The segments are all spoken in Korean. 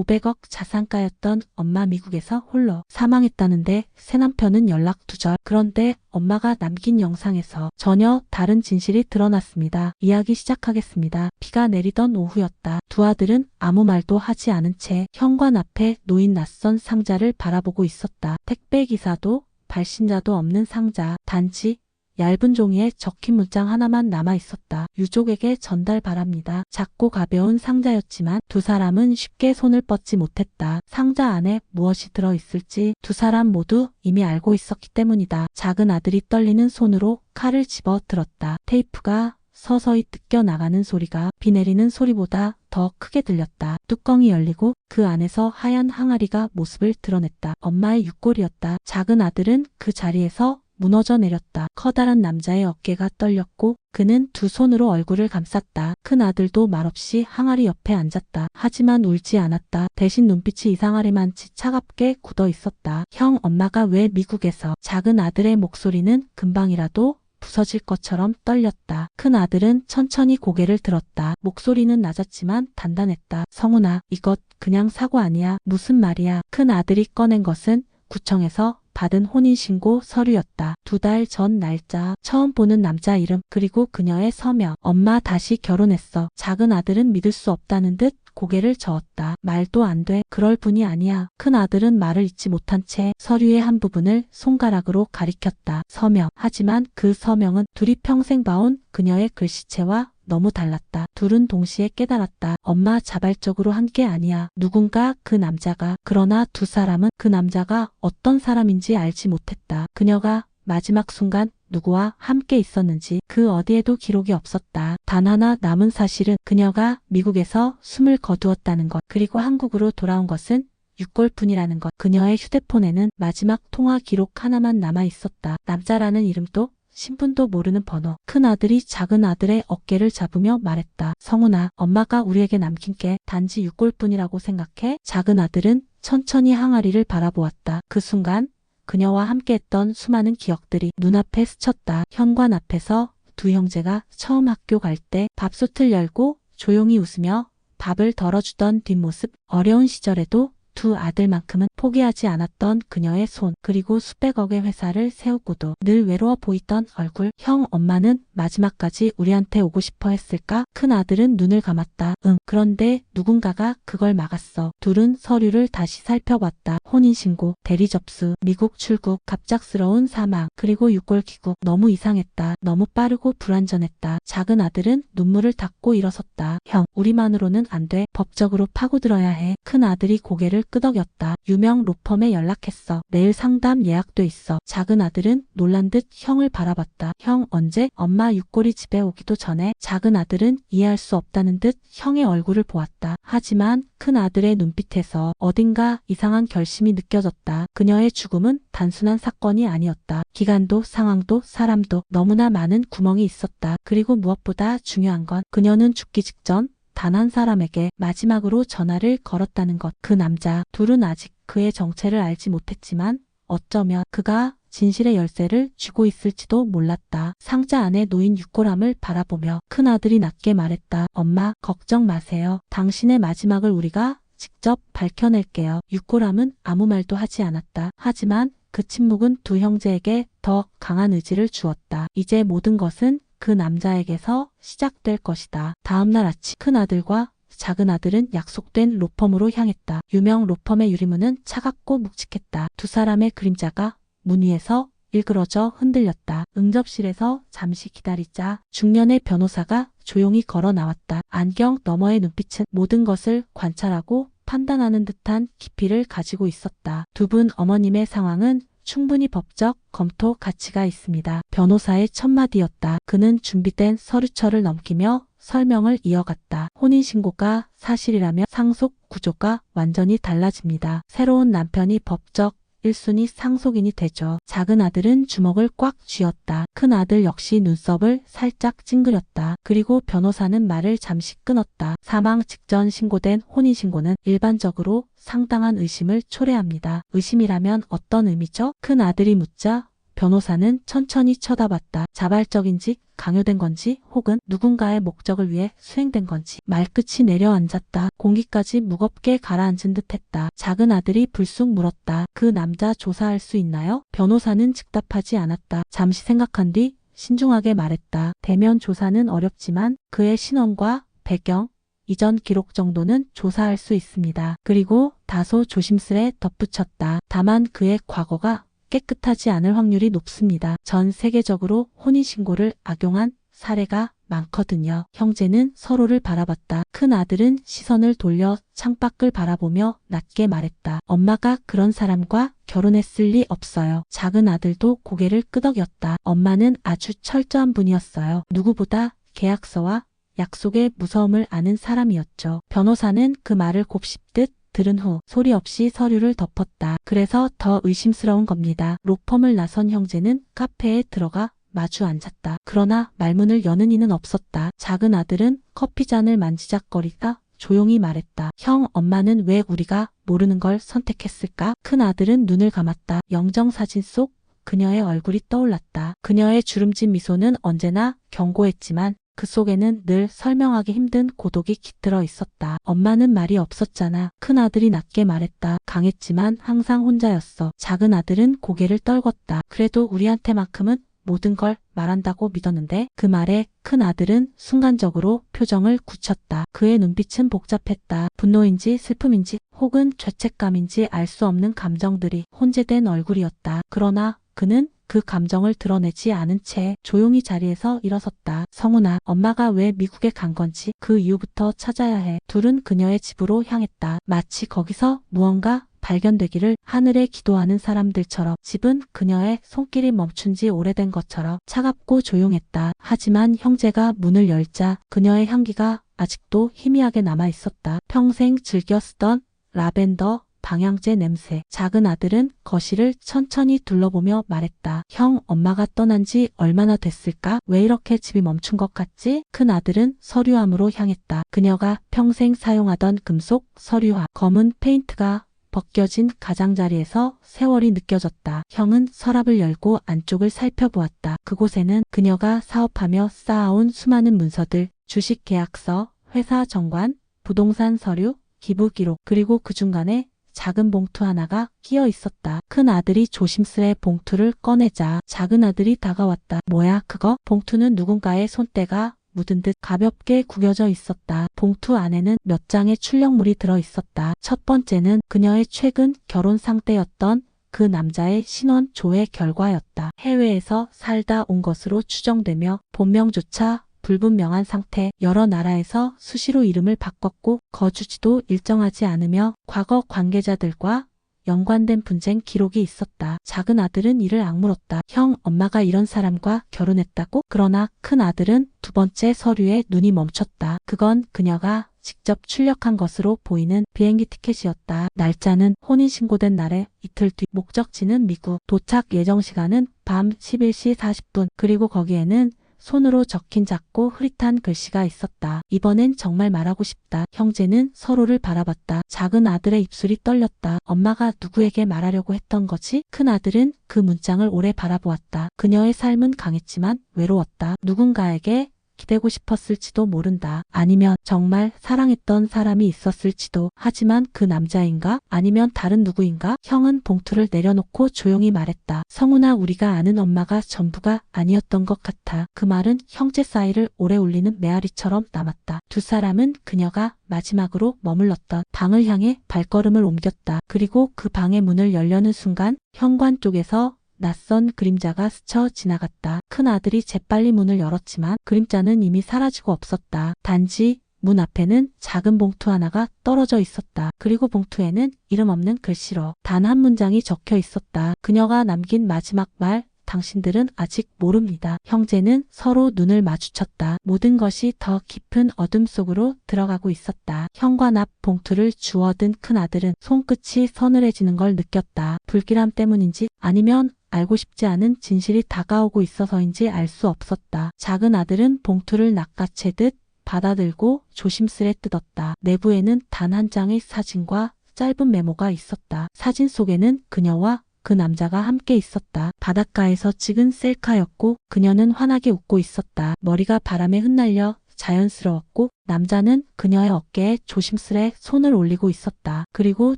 500억 자산가였던 엄마 미국에서 홀로 사망했다는데 새남편은 연락 두절. 그런데 엄마가 남긴 영상에서 전혀 다른 진실이 드러났습니다. 이야기 시작하겠습니다. 비가 내리던 오후였다. 두 아들은 아무 말도 하지 않은 채 현관 앞에 놓인 낯선 상자를 바라보고 있었다. 택배기사도 발신자도 없는 상자. 단지 얇은 종이에 적힌 문장 하나만 남아 있었다. 유족에게 전달 바랍니다. 작고 가벼운 상자였지만 두 사람은 쉽게 손을 뻗지 못했다. 상자 안에 무엇이 들어있을지 두 사람 모두 이미 알고 있었기 때문이다. 작은 아들이 떨리는 손으로 칼을 집어 들었다. 테이프가 서서히 뜯겨 나가는 소리가 비 내리는 소리보다 더 크게 들렸다. 뚜껑이 열리고 그 안에서 하얀 항아리가 모습을 드러냈다. 엄마의 육골이었다. 작은 아들은 그 자리에서 무너져 내렸다. 커다란 남자의 어깨가 떨렸고 그는 두 손으로 얼굴을 감쌌다. 큰 아들도 말없이 항아리 옆에 앉았다. 하지만 울지 않았다. 대신 눈빛이 이상하리만치 차갑게 굳어 있었다. 형, 엄마가 왜 미국에서? 작은 아들의 목소리는 금방이라도 부서질 것처럼 떨렸다. 큰 아들은 천천히 고개를 들었다. 목소리는 낮았지만 단단했다. 성훈아, 이것 그냥 사고 아니야. 무슨 말이야? 큰 아들이 꺼낸 것은 구청에서 받은 혼인신고 서류였다. 2달 전 날짜, 처음 보는 남자 이름, 그리고 그녀의 서명. 엄마 다시 결혼했어. 작은 아들은 믿을 수 없다는 듯 고개를 저었다. 말도 안 돼. 그럴 분이 아니야. 큰 아들은 말을 잇지 못한 채 서류의 한 부분을 손가락으로 가리켰다. 서명. 하지만 그 서명은 둘이 평생 봐온 그녀의 글씨체와 너무 달랐다. 둘은 동시에 깨달았다. 엄마 자발적으로 한 게 아니야. 누군가 그 남자가. 그러나 두 사람은 그 남자가 어떤 사람인지 알지 못했다. 그녀가 마지막 순간 누구와 함께 있었는지 그 어디에도 기록이 없었다. 단 하나 남은 사실은 그녀가 미국에서 숨을 거두었다는 것, 그리고 한국으로 돌아온 것은 6개월뿐이라는 것. 그녀의 휴대폰에는 마지막 통화 기록 하나만 남아 있었다. 남자라는 이름도 신분도 모르는 번호. 큰 아들이 작은 아들의 어깨를 잡으며 말했다. 성훈아, 엄마가 우리에게 남긴 게 단지 6개월뿐이라고 생각해? 작은 아들은 천천히 항아리를 바라보았다. 그 순간 그녀와 함께했던 수많은 기억들이 눈앞에 스쳤다. 현관 앞에서 두 형제가 처음 학교 갈 때 밥솥을 열고 조용히 웃으며 밥을 덜어주던 뒷모습. 어려운 시절에도 두 아들만큼은 포기하지 않았던 그녀의 손, 그리고 수백억의 회사를 세우고도 늘 외로워 보이던 얼굴. 형, 엄마는 마지막까지 우리한테 오고 싶어 했을까? 큰 아들은 눈을 감았다. 응. 그런데 누군가가 그걸 막았어. 둘은 서류를 다시 살펴봤다. 혼인신고, 대리 접수, 미국 출국, 갑작스러운 사망, 그리고 6개월 귀국. 너무 이상했다. 너무 빠르고 불완전했다. 작은 아들은 눈물을 닦고 일어섰다. 형, 우리만으로는 안 돼. 법적으로 파고들어야 해. 큰 아들이 고개를 끄덕였다. 유명 로펌에 연락했어. 내일 상담 예약돼 있어. 작은 아들은 놀란 듯 형을 바라봤다. 형, 언제? 엄마 육골이 집에 오기도 전에. 작은 아들은 이해할 수 없다는 듯 형의 얼굴을 보았다. 하지만 큰 아들의 눈빛에서 어딘가 이상한 결심이 느껴졌다. 그녀의 죽음은 단순한 사건이 아니었다. 기간도 상황도 사람도 너무나 많은 구멍이 있었다. 그리고 무엇보다 중요한 건 그녀는 죽기 직전 단 한 사람에게 마지막으로 전화를 걸었다는 것. 그 남자. 둘은 아직 그의 정체를 알지 못했지만 어쩌면 그가 진실의 열쇠를 쥐고 있을지도 몰랐다. 상자 안에 놓인 육골함을 바라보며 큰 아들이 낮게 말했다. 엄마, 걱정 마세요. 당신의 마지막을 우리가 직접 밝혀낼게요. 육골함은 아무 말도 하지 않았다. 하지만 그 침묵은 두 형제에게 더 강한 의지를 주었다. 이제 모든 것은 그 남자에게서 시작될 것이다. 다음날 아침 큰 아들과 작은 아들은 약속된 로펌으로 향했다. 유명 로펌의 유리문은 차갑고 묵직했다. 두 사람의 그림자가 문 위에서 일그러져 흔들렸다. 응접실에서 잠시 기다리자. 중년의 변호사가 조용히 걸어 나왔다. 안경 너머의 눈빛은 모든 것을 관찰하고 판단하는 듯한 깊이를 가지고 있었다. 두 분 어머님의 상황은 충분히 법적 검토 가치가 있습니다. 변호사의 첫마디였다. 그는 준비된 서류철을 넘기며 설명을 이어갔다. 혼인신고가 사실이라면 상속 구조가 완전히 달라집니다. 새로운 남편이 법적 1순위 상속인이 되죠. 작은 아들은 주먹을 꽉 쥐었다. 큰 아들 역시 눈썹을 살짝 찡그렸다. 그리고 변호사는 말을 잠시 끊었다. 사망 직전 신고된 혼인신고는 일반적으로 상당한 의심을 초래합니다. 의심이라면 어떤 의미죠? 큰 아들이 묻자 변호사는 천천히 쳐다봤다. 자발적인지 강요된 건지 혹은 누군가의 목적을 위해 수행된 건지 말끝이 내려앉았다. 공기까지 무겁게 가라앉은 듯했다. 작은 아들이 불쑥 물었다. 그 남자 조사할 수 있나요? 변호사는 즉답하지 않았다. 잠시 생각한 뒤 신중하게 말했다. 대면 조사는 어렵지만 그의 신원과 배경, 이전 기록 정도는 조사할 수 있습니다. 그리고 다소 조심스레 덧붙였다. 다만 그의 과거가 깨끗하지 않을 확률이 높습니다. 전 세계적으로 혼인신고를 악용한 사례가 많거든요. 형제는 서로를 바라봤다. 큰 아들은 시선을 돌려 창밖을 바라보며 낮게 말했다. 엄마가 그런 사람과 결혼했을 리 없어요. 작은 아들도 고개를 끄덕였다. 엄마는 아주 철저한 분이었어요. 누구보다 계약서와 약속의 무서움을 아는 사람이었죠. 변호사는 그 말을 곱씹듯 들은 후 소리 없이 서류를 덮었다. 그래서 더 의심스러운 겁니다. 로펌을 나선 형제는 카페에 들어가 마주 앉았다. 그러나 말문을 여는 이는 없었다. 작은 아들은 커피잔을 만지작거리다 조용히 말했다. 형, 엄마는 왜 우리가 모르는 걸 선택했을까? 큰 아들은 눈을 감았다. 영정사진 속 그녀의 얼굴이 떠올랐다. 그녀의 주름진 미소는 언제나 견고했지만 그 속에는 늘 설명하기 힘든 고독이 깃들어 있었다. 엄마는 말이 없었잖아. 큰 아들이 낮게 말했다. 강했지만 항상 혼자였어. 작은 아들은 고개를 떨궜다. 그래도 우리한테만큼은 모든 걸 말한다고 믿었는데. 그 말에 큰 아들은 순간적으로 표정을 굳혔다. 그의 눈빛은 복잡했다. 분노인지 슬픔인지 혹은 죄책감인지 알 수 없는 감정들이 혼재된 얼굴이었다. 그러나 그는 그 감정을 드러내지 않은 채 조용히 자리에서 일어섰다. 성훈아, 엄마가 왜 미국에 간 건지 그 이유부터 찾아야 해. 둘은 그녀의 집으로 향했다. 마치 거기서 무언가 발견되기를 하늘에 기도하는 사람들처럼. 집은 그녀의 손길이 멈춘 지 오래된 것처럼 차갑고 조용했다. 하지만 형제가 문을 열자 그녀의 향기가 아직도 희미하게 남아 있었다. 평생 즐겨 쓰던 라벤더 방향제 냄새. 작은 아들은 거실을 천천히 둘러보며 말했다. 형, 엄마가 떠난 지 얼마나 됐을까? 왜 이렇게 집이 멈춘 것 같지? 큰 아들은 서류함으로 향했다. 그녀가 평생 사용하던 금속 서류함. 검은 페인트가 벗겨진 가장자리에서 세월이 느껴졌다. 형은 서랍을 열고 안쪽을 살펴보았다. 그곳에는 그녀가 사업하며 쌓아온 수많은 문서들, 주식 계약서, 회사 정관, 부동산 서류, 기부 기록, 그리고 그 중간에 작은 봉투 하나가 끼어 있었다. 큰 아들이 조심스레 봉투를 꺼내자 작은 아들이 다가왔다. 뭐야 그거? 봉투는 누군가의 손때가 묻은 듯 가볍게 구겨져 있었다. 봉투 안에는 몇 장의 출력물이 들어 있었다. 첫 번째는 그녀의 최근 결혼 상대였던 그 남자의 신원 조회 결과였다. 해외에서 살다 온 것으로 추정되며 본명조차 불분명한 상태. 여러 나라에서 수시로 이름을 바꿨고 거주지도 일정하지 않으며 과거 관계자들과 연관된 분쟁 기록이 있었다. 작은 아들은 이를 악물었다. 형, 엄마가 이런 사람과 결혼했다고? 그러나 큰 아들은 두 번째 서류에 눈이 멈췄다. 그건 그녀가 직접 출력한 것으로 보이는 비행기 티켓이었다. 날짜는 혼인신고된 날의 이틀 뒤, 목적지는 미국, 도착 예정 시간은 밤 11시 40분, 그리고 거기에는 손으로 적힌 작고 흐릿한 글씨가 있었다. 이번엔 정말 말하고 싶다. 형제는 서로를 바라봤다. 작은 아들의 입술이 떨렸다. 엄마가 누구에게 말하려고 했던 거지? 큰 아들은 그 문장을 오래 바라보았다. 그녀의 삶은 강했지만 외로웠다. 누군가에게 기대고 싶었을지도 모른다. 아니면 정말 사랑했던 사람이 있었을지도. 하지만 그 남자인가? 아니면 다른 누구인가? 형은 봉투를 내려놓고 조용히 말했다. 성훈아, 우리가 아는 엄마가 전부가 아니었던 것 같아. 그 말은 형제 사이를 오래 울리는 메아리처럼 남았다. 두 사람은 그녀가 마지막으로 머물렀던 방을 향해 발걸음을 옮겼다. 그리고 그 방의 문을 열려는 순간 현관 쪽에서 낯선 그림자가 스쳐 지나갔다. 큰 아들이 재빨리 문을 열었지만 그림자는 이미 사라지고 없었다. 단지 문 앞에는 작은 봉투 하나가 떨어져 있었다. 그리고 봉투에는 이름 없는 글씨로 단 한 문장이 적혀 있었다. 그녀가 남긴 마지막 말, 당신들은 아직 모릅니다. 형제는 서로 눈을 마주쳤다. 모든 것이 더 깊은 어둠 속으로 들어가고 있었다. 현관 앞 봉투를 주워든 큰 아들은 손끝이 서늘해지는 걸 느꼈다. 불길함 때문인지 아니면 알고 싶지 않은 진실이 다가오고 있어서인지 알 수 없었다. 작은 아들은 봉투를 낚아채듯 받아들고 조심스레 뜯었다. 내부에는 단 한 장의 사진과 짧은 메모가 있었다. 사진 속에는 그녀와 그 남자가 함께 있었다. 바닷가에서 찍은 셀카였고 그녀는 환하게 웃고 있었다. 머리가 바람에 흩날려 자연스러웠고 남자는 그녀의 어깨에 조심스레 손을 올리고 있었다. 그리고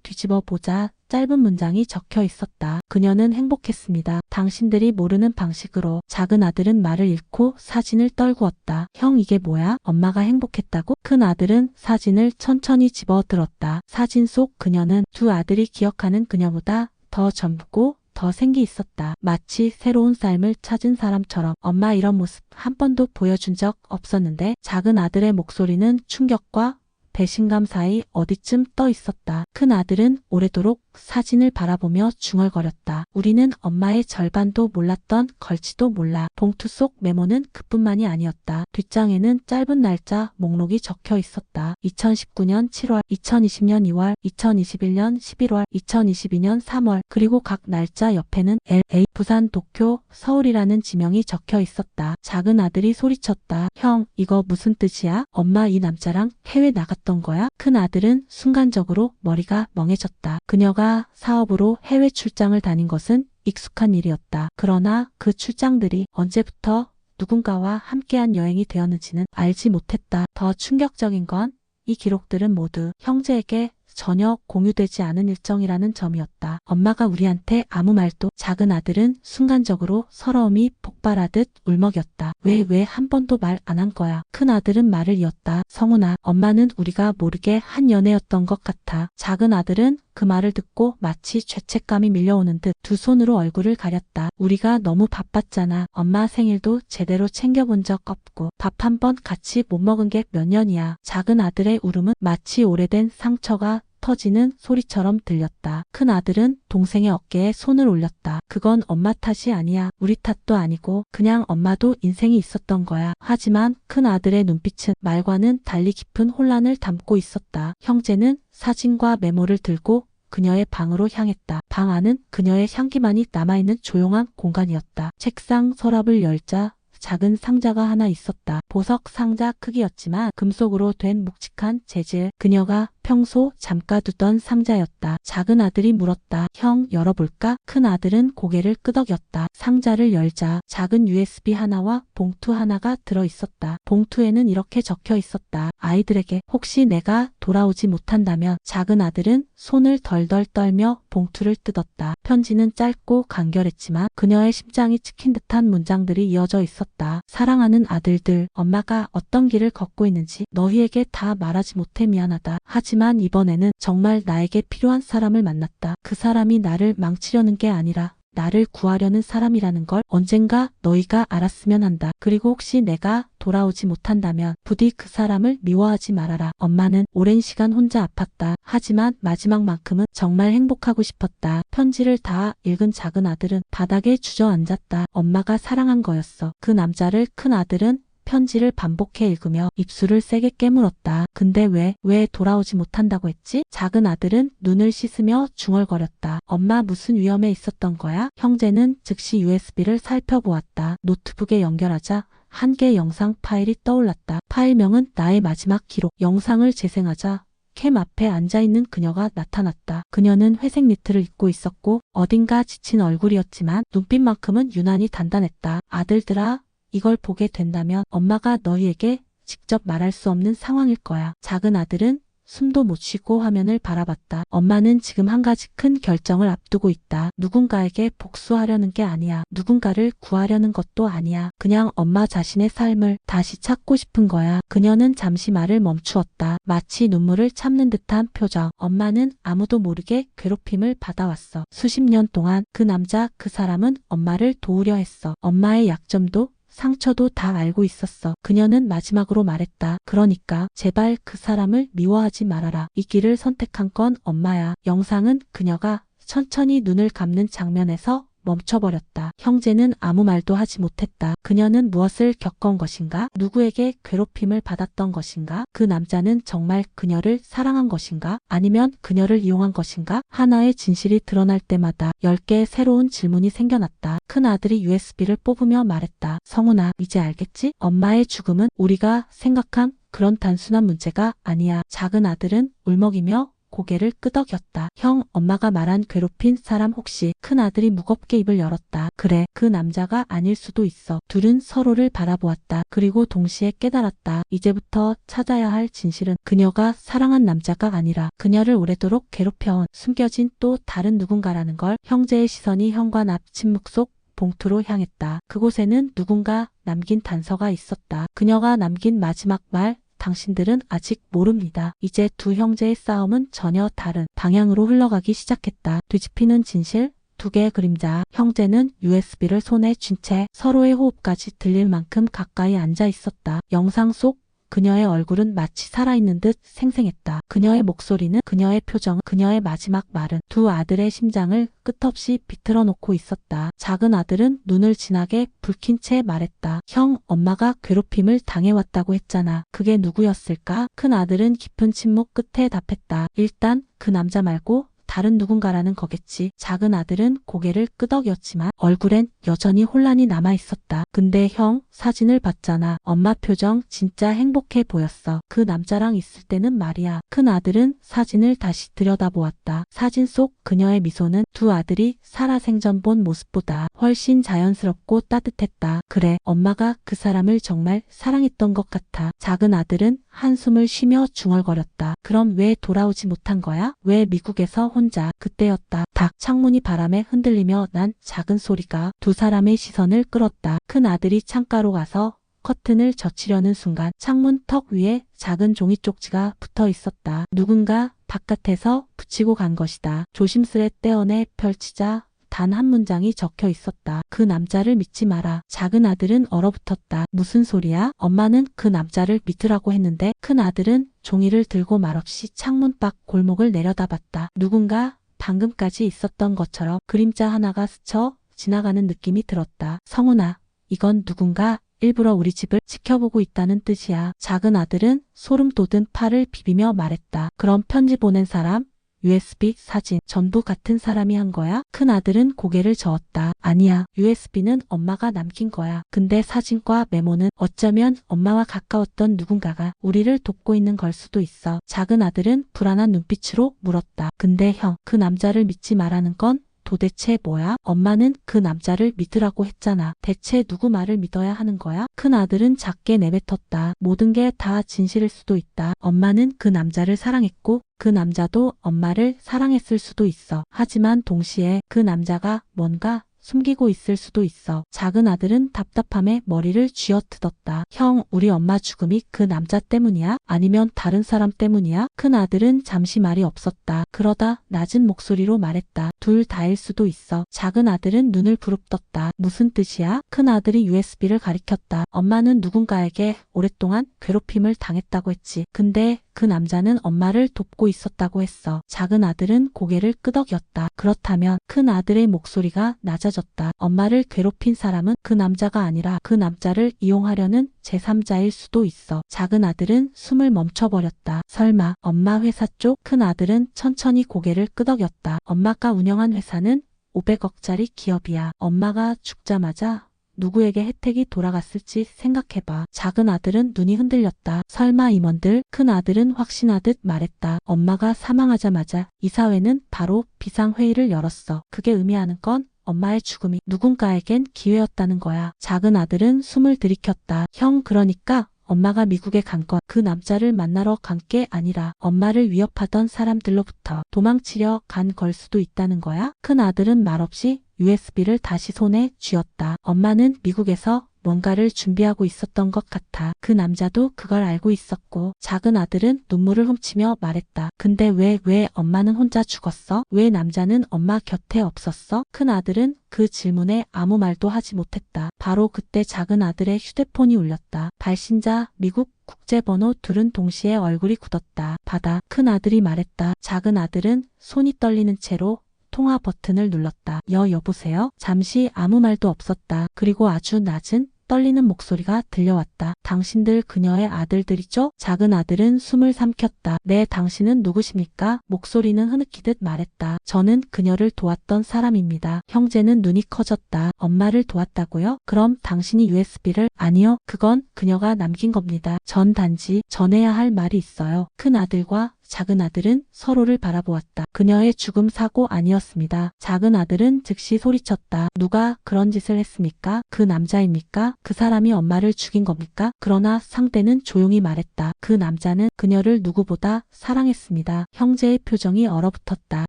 뒤집어 보자 짧은 문장이 적혀 있었다. 그녀는 행복했습니다. 당신들이 모르는 방식으로. 작은 아들은 말을 잃고 사진을 떨구었다. 형 이게 뭐야? 엄마가 행복했다고? 큰 아들은 사진을 천천히 집어들었다. 사진 속 그녀는 두 아들이 기억하는 그녀보다 더 젊고 더 생기 있었다. 마치 새로운 삶을 찾은 사람처럼. 엄마 이런 모습 한 번도 보여준 적 없었는데 작은 아들의 목소리는 충격과 배신감 사이 어디쯤 떠 있었다. 큰 아들은 오래도록 사진을 바라보며 중얼거렸다. 우리는 엄마의 절반도 몰랐던 걸지도 몰라. 봉투 속 메모는 그뿐만이 아니었다. 뒷장에는 짧은 날짜 목록이 적혀 있었다. 2019년 7월, 2020년 2월, 2021년 11월, 2022년 3월, 그리고 각 날짜 옆에는 LA, 부산, 도쿄, 서울이라는 지명이 적혀 있었다. 작은 아들이 소리쳤다. 형, 이거 무슨 뜻이야? 엄마 이 남자랑 해외 나갔던 거야? 큰 아들은 순간적으로 머리가 멍해졌다. 그녀가 사업으로 해외 출장을 다닌 것은 익숙한 일이었다. 그러나 그 출장들이 언제부터 누군가와 함께한 여행이 되었는지는 알지 못했다. 더 충격적인 건 이 기록들은 모두 형제에게 전혀 공유되지 않은 일정이라는 점이었다. 엄마가 우리한테 아무 말도. 작은 아들은 순간적으로 서러움이 폭발하듯 울먹였다. 왜 한 번도 말 안 한 거야? 큰 아들은 말을 이었다. 성훈아, 엄마는 우리가 모르게 한 연애였던 것 같아. 작은 아들은 그 말을 듣고 마치 죄책감이 밀려오는 듯 두 손으로 얼굴을 가렸다. 우리가 너무 바빴잖아. 엄마 생일도 제대로 챙겨본 적 없고 밥 한 번 같이 못 먹은 게 몇 년이야. 작은 아들의 울음은 마치 오래된 상처가 터지는 소리처럼 들렸다. 큰 아들은 동생의 어깨에 손을 올렸다. 그건 엄마 탓이 아니야. 우리 탓도 아니고 그냥 엄마도 인생이 있었던 거야. 하지만 큰 아들의 눈빛은 말과는 달리 깊은 혼란을 담고 있었다. 형제는 사진과 메모를 들고 그녀의 방으로 향했다. 방 안은 그녀의 향기만이 남아있는 조용한 공간이었다. 책상 서랍을 열자 작은 상자가 하나 있었다. 보석 상자 크기였지만 금속으로 된 묵직한 재질. 그녀가 평소 잠가두던 상자였다. 작은 아들이 물었다. 형, 열어볼까? 큰 아들은 고개를 끄덕였다. 상자를 열자 작은 USB 하나와 봉투 하나가 들어있었다. 봉투에는 이렇게 적혀 있었다. 아이들에게 혹시 내가 돌아오지 못한다면. 작은 아들은 손을 덜덜 떨며 봉투를 뜯었다. 편지는 짧고 간결했지만 그녀의 심장이 찍힌 듯한 문장들이 이어져 있었다. 사랑하는 아들들, 엄마가 어떤 길을 걷고 있는지 너희에게 다 말하지 못해 미안하다. 하지만 이번에는 정말 나에게 필요한 사람을 만났다. 그 사람이 나를 망치려는 게 아니라 나를 구하려는 사람이라는 걸 언젠가 너희가 알았으면 한다. 그리고 혹시 내가 돌아오지 못한다면 부디 그 사람을 미워하지 말아라. 엄마는 오랜 시간 혼자 아팠다. 하지만 마지막만큼은 정말 행복하고 싶었다. 편지를 다 읽은 작은 아들은 바닥에 주저앉았다. 엄마가 사랑한 거였어. 그 남자를 큰 아들은 편지를 반복해 읽으며 입술을 세게 깨물었다. 근데 왜 돌아오지 못한다고 했지? 작은 아들은 눈을 씻으며 중얼거렸다. 엄마 무슨 위험에 있었던 거야? 형제는 즉시 USB를 살펴보았다. 노트북에 연결하자 한 개의 영상 파일이 떠올랐다. 파일명은 나의 마지막 기록. 영상을 재생하자 캠 앞에 앉아있는 그녀가 나타났다. 그녀는 회색 니트를 입고 있었고 어딘가 지친 얼굴이었지만 눈빛만큼은 유난히 단단했다. 아들들아, 이걸 보게 된다면 엄마가 너희에게 직접 말할 수 없는 상황일 거야. 작은 아들은 숨도 못 쉬고 화면을 바라봤다. 엄마는 지금 한 가지 큰 결정을 앞두고 있다. 누군가에게 복수하려는 게 아니야. 누군가를 구하려는 것도 아니야. 그냥 엄마 자신의 삶을 다시 찾고 싶은 거야. 그녀는 잠시 말을 멈추었다. 마치 눈물을 참는 듯한 표정. 엄마는 아무도 모르게 괴롭힘을 받아왔어. 수십 년 동안 그 남자, 그 사람은 엄마를 도우려 했어. 엄마의 약점도 상처도 다 알고 있었어. 그녀는 마지막으로 말했다. 그러니까 제발 그 사람을 미워하지 말아라. 이 길을 선택한 건 엄마야. 영상은 그녀가 천천히 눈을 감는 장면에서 멈춰버렸다. 형제는 아무 말도 하지 못했다. 그녀는 무엇을 겪은 것인가? 누구에게 괴롭힘을 받았던 것인가? 그 남자는 정말 그녀를 사랑한 것인가? 아니면 그녀를 이용한 것인가? 하나의 진실이 드러날 때마다 10개의 새로운 질문이 생겨났다. 큰 아들이 USB를 뽑으며 말했다. 성훈아, 이제 알겠지? 엄마의 죽음은 우리가 생각한 그런 단순한 문제가 아니야. 작은 아들은 울먹이며 고개를 끄덕였다. 형, 엄마가 말한 괴롭힌 사람 혹시? 큰아들이 무겁게 입을 열었다. 그래, 그 남자가 아닐 수도 있어. 둘은 서로를 바라보았다. 그리고 동시에 깨달았다. 이제부터 찾아야 할 진실은 그녀가 사랑한 남자가 아니라 그녀를 오래도록 괴롭혀온 숨겨진 또 다른 누군가라는 걸. 형제의 시선이 현관 앞 침묵 속 봉투로 향했다. 그곳에는 누군가 남긴 단서가 있었다. 그녀가 남긴 마지막 말, 당신들은 아직 모릅니다. 이제 두 형제의 싸움은 전혀 다른 방향으로 흘러가기 시작했다. 뒤집히는 진실, 두 개의 그림자. 형제는 USB를 손에 쥔 채 서로의 호흡까지 들릴 만큼 가까이 앉아 있었다. 영상 속 그녀의 얼굴은 마치 살아있는 듯 생생했다. 그녀의 목소리는, 그녀의 표정은, 그녀의 마지막 말은 두 아들의 심장을 끝없이 비틀어 놓고 있었다. 작은 아들은 눈을 진하게 붉힌 채 말했다. 형, 엄마가 괴롭힘을 당해왔다고 했잖아. 그게 누구였을까? 큰 아들은 깊은 침묵 끝에 답했다. 일단 그 남자 말고 다른 누군가라는 거겠지. 작은 아들은 고개를 끄덕였지만 얼굴엔 여전히 혼란이 남아있었다. 근데 형, 사진을 봤잖아. 엄마 표정 진짜 행복해 보였어. 그 남자랑 있을 때는 말이야. 큰 아들은 사진을 다시 들여다보았다. 사진 속 그녀의 미소는 두 아들이 살아생전 본 모습보다 훨씬 자연스럽고 따뜻했다. 그래, 엄마가 그 사람을 정말 사랑했던 것 같아. 작은 아들은 한숨을 쉬며 중얼거렸다. 그럼 왜 돌아오지 못한 거야? 왜 미국에서 혼자? 그때였다. 닭 창문이 바람에 흔들리며 난 작은 소리가 두 사람의 시선을 끌었다. 큰 아들이 창가로 가서 커튼을 젖히려는 순간 창문 턱 위에 작은 종이 쪽지가 붙어 있었다. 누군가 바깥에서 붙이고 간 것이다. 조심스레 떼어내 펼치자 단 한 문장이 적혀 있었다. 그 남자를 믿지 마라. 작은 아들은 얼어붙었다. 무슨 소리야? 엄마는 그 남자를 믿으라고 했는데. 큰 아들은 종이를 들고 말없이 창문 밖 골목을 내려다봤다. 누군가 방금까지 있었던 것처럼 그림자 하나가 스쳐 지나가는 느낌이 들었다. 성훈아, 이건 누군가 일부러 우리 집을 지켜보고 있다는 뜻이야. 작은 아들은 소름 돋은 팔을 비비며 말했다. 그럼 편지 보낸 사람? USB, 사진, 전부 같은 사람이 한 거야? 큰 아들은 고개를 저었다. 아니야. USB는 엄마가 남긴 거야. 근데 사진과 메모는 어쩌면 엄마와 가까웠던 누군가가 우리를 돕고 있는 걸 수도 있어. 작은 아들은 불안한 눈빛으로 물었다. 근데 형, 그 남자를 믿지 말라는 건 도대체 뭐야? 엄마는 그 남자를 믿으라고 했잖아. 대체 누구 말을 믿어야 하는 거야? 큰 아들은 작게 내뱉었다. 모든 게 다 진실일 수도 있다. 엄마는 그 남자를 사랑했고 그 남자도 엄마를 사랑했을 수도 있어. 하지만 동시에 그 남자가 뭔가 숨기고 있을 수도 있어. 작은 아들은 답답함에 머리를 쥐어뜯었다. 형, 우리 엄마 죽음이 그 남자 때문이야? 아니면 다른 사람 때문이야? 큰 아들은 잠시 말이 없었다. 그러다 낮은 목소리로 말했다. 둘 다일 수도 있어. 작은 아들은 눈을 부릅떴다. 무슨 뜻이야? 큰 아들이 USB를 가리켰다. 엄마는 누군가에게 오랫동안 괴롭힘을 당했다고 했지. 근데 그 남자는 엄마를 돕고 있었다고 했어. 작은 아들은 고개를 끄덕였다. 그렇다면 큰 아들의 목소리가 낮아졌다. 엄마를 괴롭힌 사람은 그 남자가 아니라 그 남자를 이용하려는 제3자일 수도 있어. 작은 아들은 숨을 멈춰버렸다. 설마 엄마 회사 쪽? 큰 아들은 천천히 고개를 끄덕였다. 엄마가 운영한 회사는 500억짜리 기업이야. 엄마가 죽자마자 누구에게 혜택이 돌아갔을지 생각해봐. 작은 아들은 눈이 흔들렸다. 설마 임원들? 큰 아들은 확신하듯 말했다. 엄마가 사망하자마자 이사회는 바로 비상회의를 열었어. 그게 의미하는 건 엄마의 죽음이 누군가에겐 기회였다는 거야. 작은 아들은 숨을 들이켰다. 형, 그러니까 엄마가 미국에 간 건 그 남자를 만나러 간 게 아니라 엄마를 위협하던 사람들로부터 도망치려 간 걸 수도 있다는 거야? 큰 아들은 말없이 USB를 다시 손에 쥐었다. 엄마는 미국에서 뭔가를 준비하고 있었던 것 같아. 그 남자도 그걸 알고 있었고. 작은 아들은 눈물을 훔치며 말했다. 근데 왜 엄마는 혼자 죽었어? 왜 남자는 엄마 곁에 없었어? 큰 아들은 그 질문에 아무 말도 하지 못했다. 바로 그때 작은 아들의 휴대폰이 울렸다. 발신자 미국 국제번호. 둘은 동시에 얼굴이 굳었다. 받아. 큰 아들이 말했다. 작은 아들은 손이 떨리는 채로 통화 버튼을 눌렀다. 여보세요? 잠시 아무 말도 없었다. 그리고 아주 낮은 떨리는 목소리가 들려왔다. 당신들 그녀의 아들들이죠? 작은 아들은 숨을 삼켰다. 네, 당신은 누구십니까? 목소리는 흐느끼듯 말했다. 저는 그녀를 도왔던 사람입니다. 형제는 눈이 커졌다. 엄마를 도왔다고요? 그럼 당신이 USB를? 아니요, 그건 그녀가 남긴 겁니다. 전 단지 전해야 할 말이 있어요. 큰 아들과 작은 아들은 서로를 바라보았다. 그녀의 죽음 사고 아니었습니다. 작은 아들은 즉시 소리쳤다. 누가 그런 짓을 했습니까? 그 남자입니까? 그 사람이 엄마를 죽인 겁니까? 그러나 상대는 조용히 말했다. 그 남자는 그녀를 누구보다 사랑했습니다. 형제의 표정이 얼어붙었다.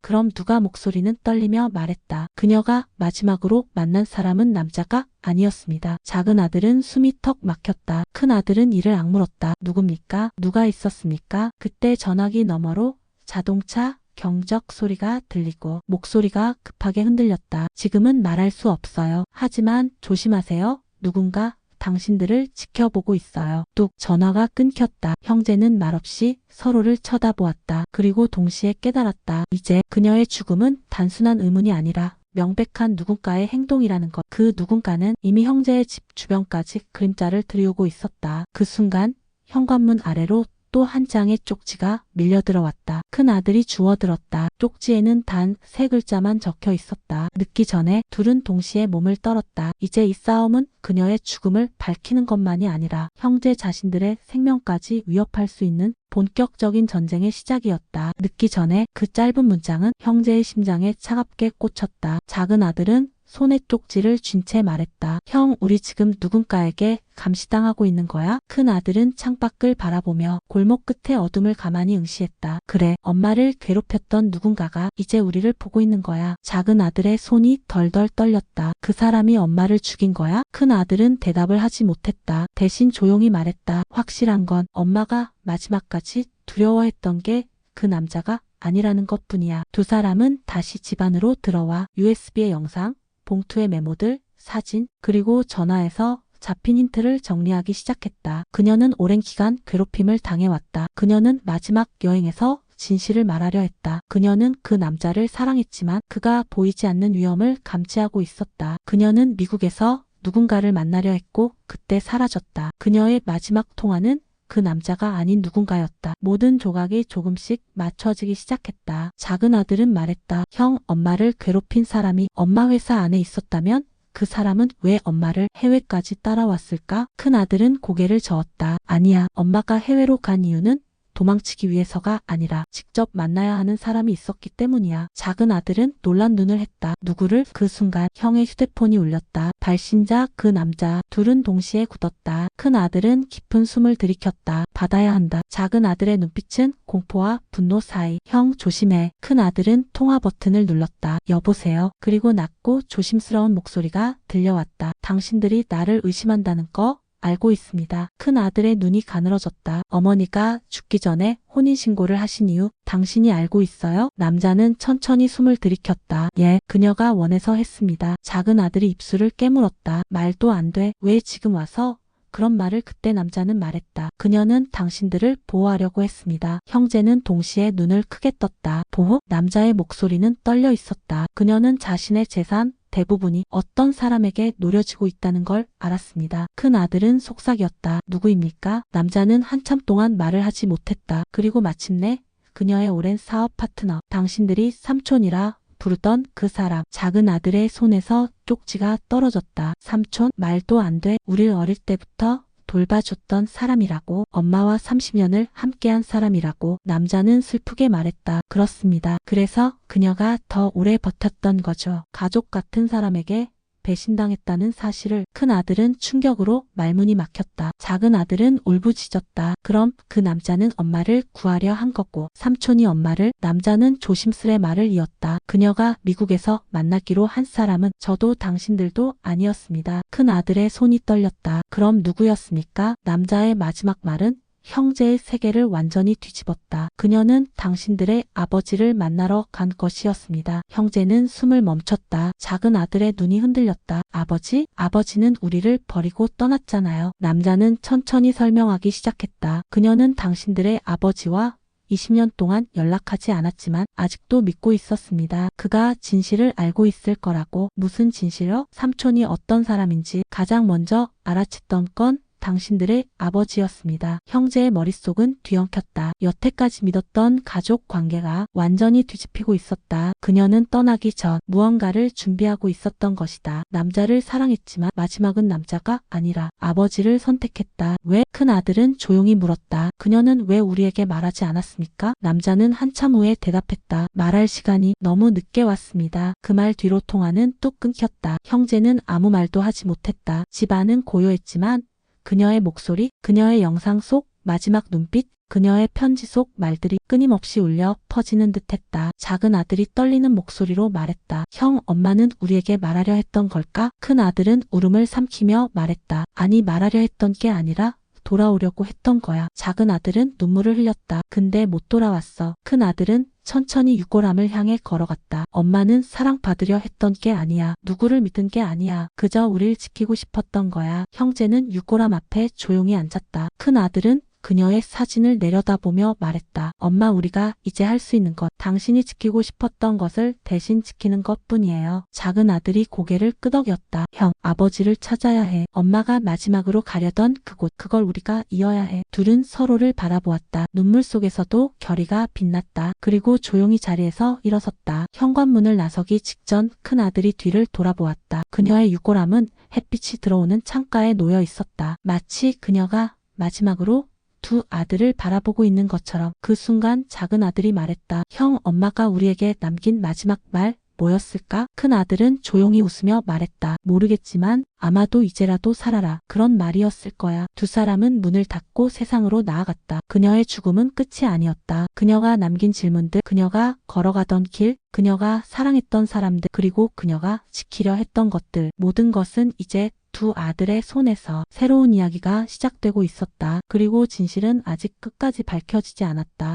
그럼 누가? 목소리는 떨리며 말했다. 그녀가 마지막으로 만난 사람은 남자가 아니었습니다. 작은 아들은 숨이 턱 막혔다. 큰 아들은 이를 악물었다. 누굽니까? 누가 있었습니까? 그때 전화기 너머로 자동차 경적 소리가 들리고 목소리가 급하게 흔들렸다. 지금은 말할 수 없어요. 하지만 조심하세요. 누군가 당신들을 지켜보고 있어요. 뚝 전화가 끊겼다. 형제는 말없이 서로를 쳐다보았다. 그리고 동시에 깨달았다. 이제 그녀의 죽음은 단순한 의문이 아니라 명백한 누군가의 행동이라는 것. 그 누군가는 이미 형제의 집 주변까지 그림자를 들이우고 있었다. 그 순간 현관문 아래로 또 한 장의 쪽지가 밀려 들어왔다. 큰 아들이 주워들었다. 쪽지에는 단 3글자만 적혀 있었다. 늦기 전에 둘은 동시에 몸을 떨었다. 이제 이 싸움은 그녀의 죽음을 밝히는 것만이 아니라 형제 자신들의 생명까지 위협할 수 있는 본격적인 전쟁의 시작이었다. 늦기 전에 그 짧은 문장은 형제의 심장에 차갑게 꽂혔다. 작은 아들은 손에 쪽지를 쥔 채 말했다. 형, 우리 지금 누군가에게 감시당하고 있는 거야? 큰 아들은 창밖을 바라보며 골목 끝의 어둠을 가만히 응시했다. 그래, 엄마를 괴롭혔던 누군가가 이제 우리를 보고 있는 거야. 작은 아들의 손이 덜덜 떨렸다. 그 사람이 엄마를 죽인 거야? 큰 아들은 대답을 하지 못했다. 대신 조용히 말했다. 확실한 건 엄마가 마지막까지 두려워했던 게 그 남자가 아니라는 것뿐이야. 두 사람은 다시 집 안으로 들어와 USB의 영상, 봉투의 메모들, 사진, 그리고 전화에서 잡힌 힌트를 정리하기 시작했다. 그녀는 오랜 기간 괴롭힘을 당해왔다. 그녀는 마지막 여행에서 진실을 말하려 했다. 그녀는 그 남자를 사랑했지만 그가 보이지 않는 위험을 감지하고 있었다. 그녀는 미국에서 누군가를 만나려 했고 그때 사라졌다. 그녀의 마지막 통화는 그 남자가 아닌 누군가였다. 모든 조각이 조금씩 맞춰지기 시작했다. 작은 아들은 말했다. 형, 엄마를 괴롭힌 사람이 엄마 회사 안에 있었다면 그 사람은 왜 엄마를 해외까지 따라왔을까? 큰 아들은 고개를 저었다. 아니야, 엄마가 해외로 간 이유는 도망치기 위해서가 아니라 직접 만나야 하는 사람이 있었기 때문이야. 작은 아들은 놀란 눈을 했다. 누구를? 그 순간 형의 휴대폰이 울렸다. 발신자 그 남자. 둘은 동시에 굳었다. 큰 아들은 깊은 숨을 들이켰다. 받아야 한다. 작은 아들의 눈빛은 공포와 분노 사이. 형, 조심해. 큰 아들은 통화 버튼을 눌렀다. 여보세요. 그리고 낮고 조심스러운 목소리가 들려왔다. 당신들이 나를 의심한다는 거 알고 있습니다. 큰 아들의 눈이 가늘어졌다. 어머니가 죽기 전에 혼인신고를 하신 이유 당신이 알고 있어요? 남자는 천천히 숨을 들이켰다. 예, 그녀가 원해서 했습니다. 작은 아들이 입술을 깨물었다. 말도 안 돼. 왜 지금 와서? 그런 말을 그때 남자는 말했다. 그녀는 당신들을 보호하려고 했습니다. 형제는 동시에 눈을 크게 떴다. 보호? 남자의 목소리는 떨려 있었다. 그녀는 자신의 재산 대부분이 어떤 사람에게 노려지고 있다는 걸 알았습니다. 큰 아들은 속삭였다. 누구입니까? 남자는 한참 동안 말을 하지 못했다. 그리고 마침내 그녀의 오랜 사업 파트너, 당신들이 삼촌이라 부르던 그 사람. 작은 아들의 손에서 쪽지가 떨어졌다. 삼촌? 말도 안 돼. 우릴 어릴 때부터 돌봐줬던 사람이라고. 엄마와 30년을 함께한 사람이라고. 남자는 슬프게 말했다. 그렇습니다. 그래서 그녀가 더 오래 버텼던 거죠. 가족 같은 사람에게 배신당했다는 사실을. 큰 아들은 충격으로 말문이 막혔다. 작은 아들은 울부짖었다. 그럼 그 남자는 엄마를 구하려 한 거고 삼촌이 엄마를. 남자는 조심스레 말을 이었다. 그녀가 미국에서 만나기로 한 사람은 저도 당신들도 아니었습니다. 큰 아들의 손이 떨렸다. 그럼 누구였습니까? 남자의 마지막 말은 형제의 세계를 완전히 뒤집었다. 그녀는 당신들의 아버지를 만나러 간 것이었습니다. 형제는 숨을 멈췄다. 작은 아들의 눈이 흔들렸다. 아버지? 아버지는 우리를 버리고 떠났잖아요. 남자는 천천히 설명하기 시작했다. 그녀는 당신들의 아버지와 20년 동안 연락하지 않았지만 아직도 믿고 있었습니다. 그가 진실을 알고 있을 거라고. 무슨 진실요? 삼촌이 어떤 사람인지 가장 먼저 알아챘던 건 당신들의 아버지였습니다. 형제의 머릿속은 뒤엉켰다. 여태까지 믿었던 가족 관계가 완전히 뒤집히고 있었다. 그녀는 떠나기 전 무언가를 준비하고 있었던 것이다. 남자를 사랑했지만 마지막은 남자가 아니라 아버지를 선택했다. 왜? 큰 아들은 조용히 물었다. 그녀는 왜 우리에게 말하지 않았습니까? 남자는 한참 후에 대답했다. 말할 시간이 너무 늦게 왔습니다. 그 말 뒤로 통화는 뚝 끊겼다. 형제는 아무 말도 하지 못했다. 집안은 고요했지만 그녀의 목소리, 그녀의 영상 속 마지막 눈빛, 그녀의 편지 속 말들이 끊임없이 울려 퍼지는 듯했다. 작은 아들이 떨리는 목소리로 말했다. 형, 엄마는 우리에게 말하려 했던 걸까? 큰 아들은 울음을 삼키며 말했다. 아니, 말하려 했던 게 아니라 돌아오려고 했던 거야. 작은 아들은 눈물을 흘렸다. 근데 못 돌아왔어. 큰 아들은 천천히 유골함을 향해 걸어갔다. 엄마는 사랑받으려 했던 게 아니야. 누구를 믿은 게 아니야. 그저 우릴 지키고 싶었던 거야. 형제는 유골함 앞에 조용히 앉았다. 큰 아들은 그녀의 사진을 내려다보며 말했다. 엄마, 우리가 이제 할 수 있는 것, 당신이 지키고 싶었던 것을 대신 지키는 것뿐이에요. 작은 아들이 고개를 끄덕였다. 형, 아버지를 찾아야 해. 엄마가 마지막으로 가려던 그곳, 그걸 우리가 이어야 해. 둘은 서로를 바라보았다. 눈물 속에서도 결의가 빛났다. 그리고 조용히 자리에서 일어섰다. 현관문을 나서기 직전 큰 아들이 뒤를 돌아보았다. 그녀의 유골함은 햇빛이 들어오는 창가에 놓여 있었다. 마치 그녀가 마지막으로 두 아들을 바라보고 있는 것처럼. 그 순간 작은 아들이 말했다. 형, 엄마가 우리에게 남긴 마지막 말 뭐였을까? 큰 아들은 조용히 웃으며 말했다. 모르겠지만 아마도 이제라도 살아라. 그런 말이었을 거야. 두 사람은 문을 닫고 세상으로 나아갔다. 그녀의 죽음은 끝이 아니었다. 그녀가 남긴 질문들, 그녀가 걸어가던 길, 그녀가 사랑했던 사람들, 그리고 그녀가 지키려 했던 것들, 모든 것은 이제 두 아들의 손에서 새로운 이야기가 시작되고 있었다. 그리고 진실은 아직 끝까지 밝혀지지 않았다.